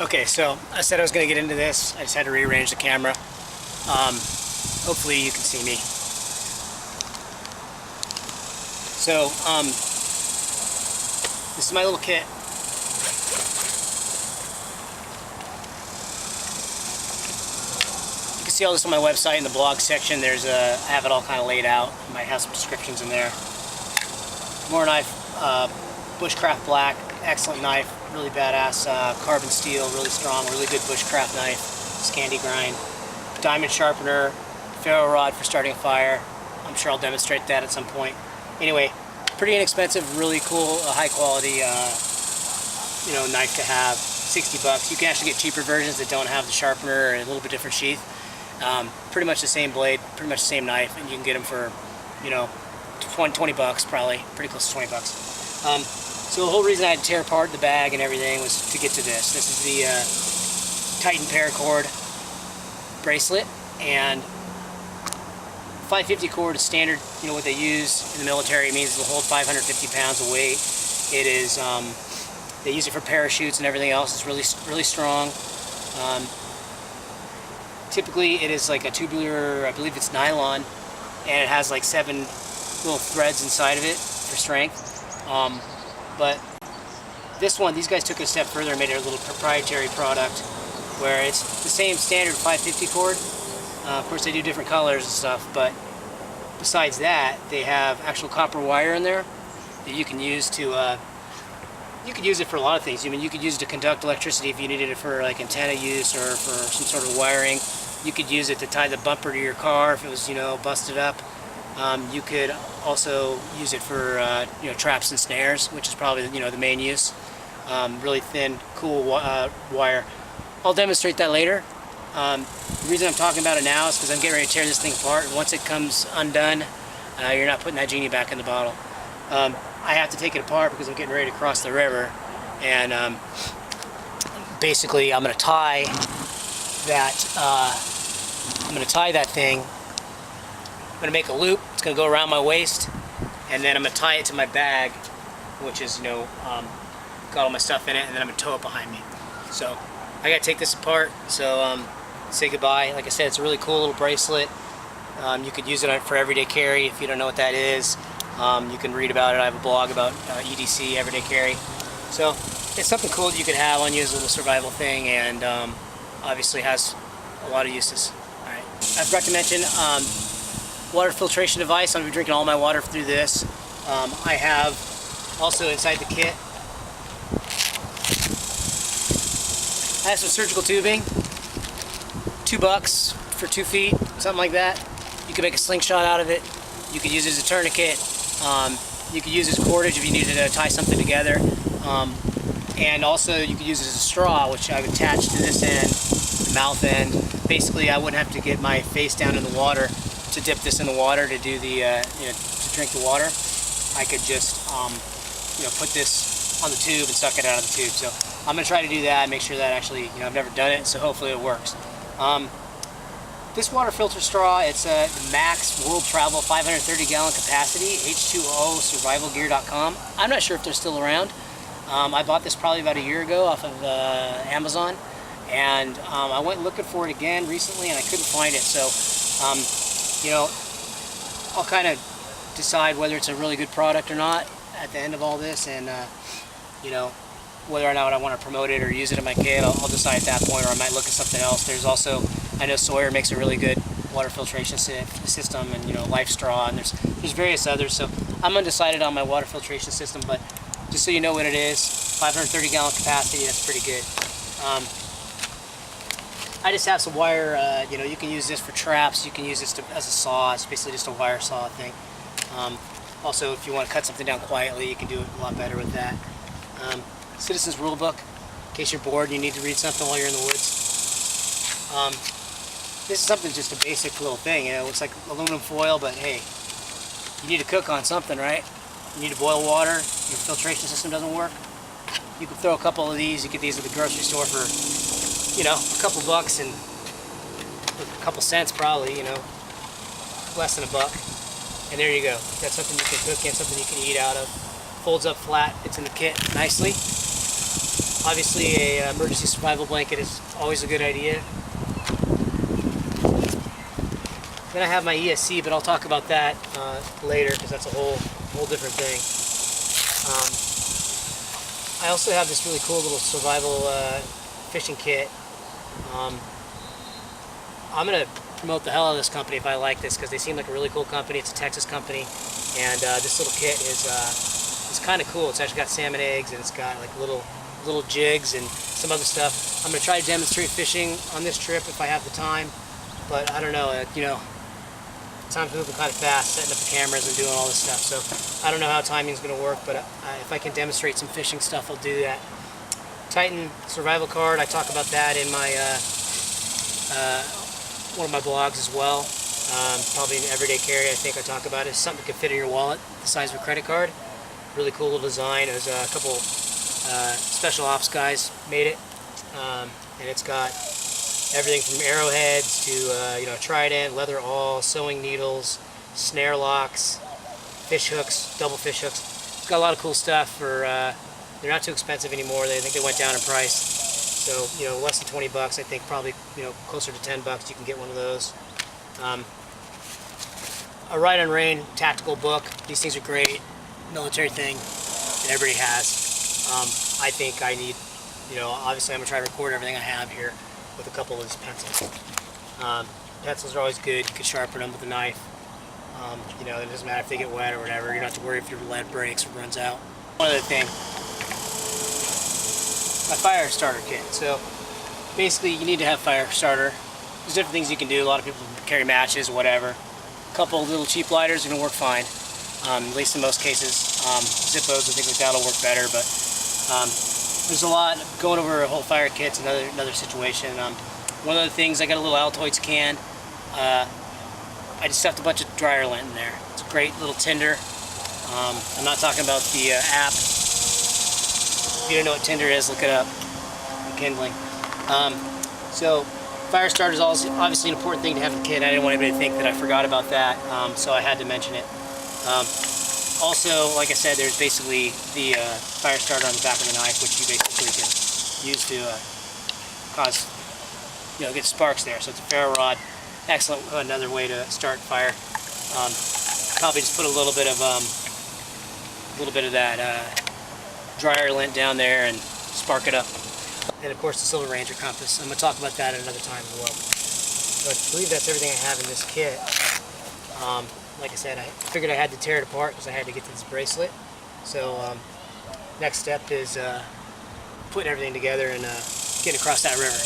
Okay, so I said I was going to get into this. I just had to rearrange the camera. Hopefully you can see me. So, this is my little kit. You can see all this on my website in the blog section. I have it all kind of laid out. I might have some descriptions in there. More knife, Bushcraft Black, excellent knife, really badass, carbon steel, really strong, really good bushcraft knife, Scandi grind, diamond sharpener, ferro rod for starting a fire. I'm sure I'll demonstrate that at some point. Anyway, pretty inexpensive, really cool, high quality, knife to have. 60 bucks. You can actually get cheaper versions that don't have the sharpener and a little bit different sheath. Pretty much the same blade, pretty much the same knife, and you can get them for, 20 bucks probably, pretty close to 20 bucks. So the whole reason I had to tear apart the bag and everything was to get to this. This is the Titan paracord bracelet, and 550 cord is standard, what they use in the military. It means it'll hold 550 pounds of weight. It is, they use it for parachutes and everything else. It's really strong. Typically it is like a tubular, I believe it's nylon, and it has like 7 little threads inside of it for strength. But this one, these guys took it a step further and made it a little proprietary product where it's the same standard 550 cord. Of course they do different colors and stuff, but besides that they have actual copper wire in there that you can use to you could use it for a lot of things. I mean, you could use it to conduct electricity if you needed it for like antenna use or for some sort of wiring. You could use it to tie the bumper to your car if it was, busted up. You could also use it for, traps and snares, which is probably, the main use. Really thin, cool wire. I'll demonstrate that later. The reason I'm talking about it now is because I'm getting ready to tear this thing apart. And once it comes undone, you're not putting that genie back in the bottle. I have to take it apart because I'm getting ready to cross the river, and basically I'm going to tie that. I'm going to tie that thing. I'm going to make a loop. It's going to go around my waist, and then I'm going to tie it to my bag, which is got all my stuff in it, and then I'm going to tow it behind me. So I got to take this apart. So say goodbye. Like I said, it's a really cool little bracelet. You could use it for everyday carry if you don't know what that is. You can read about it. I have a blog about EDC, everyday carry. So it's something cool that you could have on you as a little survival thing, and obviously has a lot of uses. All right. I forgot to mention water filtration device. I'm going to be drinking all my water through this. I have also inside the kit, I have some surgical tubing. $2 for 2 feet, something like that. You can make a slingshot out of it. You could use it as a tourniquet. You could use it as cordage if you needed to tie something together. And also you could use it as a straw, which I've attached to this end, the mouth end. Basically I wouldn't have to get my face down in the water to dip this in the water to do the, to drink the water. I could just, put this on the tube and suck it out of the tube. So I'm going to try to do that, make sure that actually, I've never done it, so hopefully it works. This water filter straw, it's a Max World Travel 530 gallon capacity, H2O survivalgear.com. I'm not sure if they're still around. I bought this probably about a year ago off of Amazon, and I went looking for it again recently and I couldn't find it. So, I'll kind of decide whether it's a really good product or not at the end of all this, and whether or not I want to promote it or use it in my kit. I'll decide at that point, or I might look at something else. There's also, I know Sawyer makes a really good water filtration system, and Life Straw, and there's various others. So I'm undecided on my water filtration system, but just so you know what it is, 530 gallon capacity, that's pretty good. I just have some wire, you can use this for traps, you can use this as a saw. It's basically just a wire saw thing. Also, if you want to cut something down quietly, you can do it a lot better with that. Citizens Rulebook, in case you're bored and you need to read something while you're in the woods. This is something, just a basic little thing. It looks like aluminum foil, but hey, you need to cook on something, right? You need to boil water, your filtration system doesn't work. You can throw a couple of these. You get these at the grocery store for, a couple bucks, and a couple cents probably, less than $1. And there you go. That's something you can cook in, something you can eat out of. Folds up flat, it's in the kit nicely. Obviously, a emergency survival blanket is always a good idea. Then I have my ESC, but I'll talk about that later because that's a whole different thing. I also have this really cool little survival fishing kit. I'm gonna promote the hell out of this company if I like this because they seem like a really cool company. It's a Texas company, and this little kit is kind of cool. It's actually got salmon eggs and it's got like little jigs and some other stuff. I'm gonna try to demonstrate fishing on this trip if I have the time, but I don't know. You know, time's moving kind of fast, setting up the cameras and doing all this stuff. So I don't know how timing's gonna work, but if I can demonstrate some fishing stuff, I'll do that. Titan survival card. I talk about that in my one of my blogs as well. Probably an everyday carry. I think I talk about it. It's something that can fit in your wallet, the size of a credit card. Really cool little design. It was a couple special ops guys made it, and it's got everything from arrowheads to you know, trident, leather awl, sewing needles, snare locks, fish hooks, double fish hooks. It's got a lot of cool stuff. For they're not too expensive anymore. I think they went down in price. So, you know, less than 20 bucks. I think probably, you know, closer to 10 bucks you can get one of those. A Ride on Rain tactical book. These things are great. Military thing that everybody has. I think I need, you know, obviously I'm going to try to record everything I have here with a couple of these pencils. Pencils are always good. You can sharpen them with a knife. You know, it doesn't matter if they get wet or whatever. You don't have to worry if your lead breaks or runs out. One other thing. My fire starter kit. So basically you need to have fire starter. There's different things you can do. A lot of people carry matches or whatever. A couple of little cheap lighters are going to work fine, at least in most cases. Zippos and things like that will work better, but there's a lot. Going over a whole fire kit's another situation. One of the things, I got a little Altoids can. I just stuffed a bunch of dryer lint in there. It's a great little tinder. I'm not talking about the app. If you don't know what Tinder is, look it up. Kindling. So fire starter is obviously an important thing to have in the kit. I didn't want anybody to think that I forgot about that, so I had to mention it. Also, like I said, there's basically the fire starter on the back of the knife, which you basically can use to cause, you know, get sparks there. So it's a ferro rod. Excellent, another way to start fire. Probably just put a little bit of that dryer lint down there and spark it up. And of course the Silver Ranger compass. I'm going to talk about that at another time as well. So I believe that's everything I have in this kit. Like I said, I figured I had to tear it apart because I had to get to this bracelet. So next step is putting everything together and getting across that river.